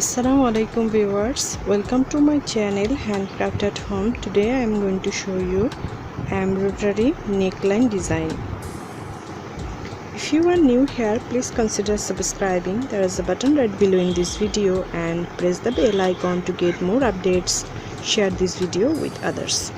Assalamu alaikum viewers, welcome to my channel Handcraft at Home. Today I am going to show you embroidery neckline design. If you are new here, please consider subscribing. There is a button right below in this video and press the bell icon to get more updates. Share this video with others.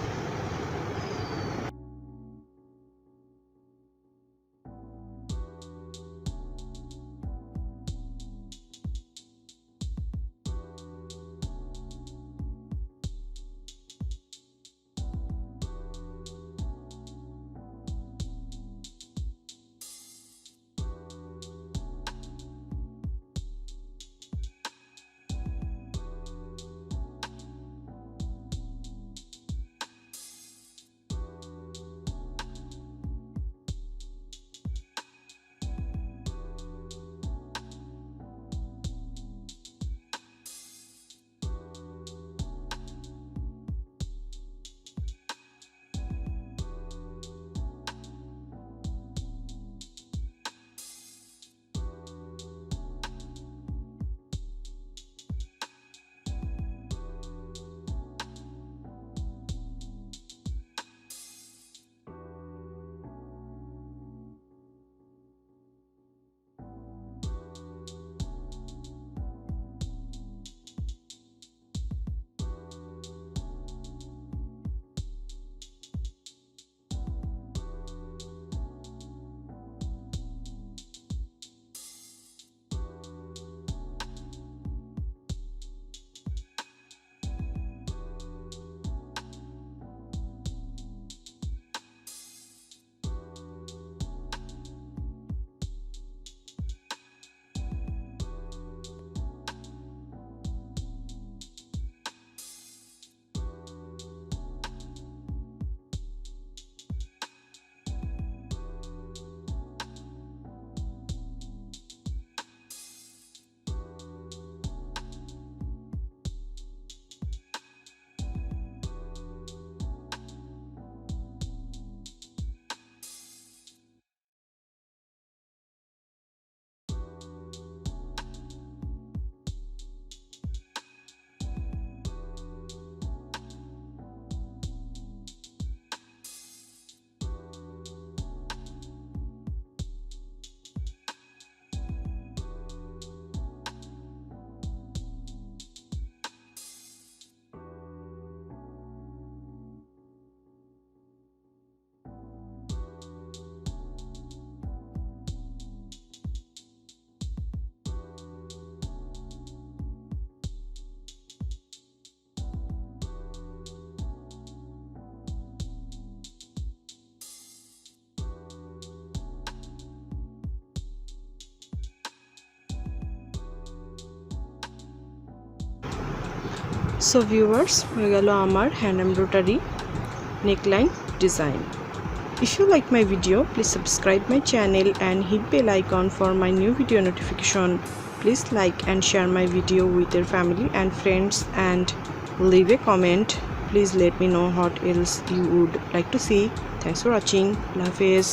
So viewers, হয়ে গেল আমার hand embroidery neckline design. If you like my video, please subscribe my channel and hit bell icon for my new video notification. Please like and share my video with your family and friends and leave a comment. Please let me know what else you would like to see. Thanks for watching. Allah Hafiz.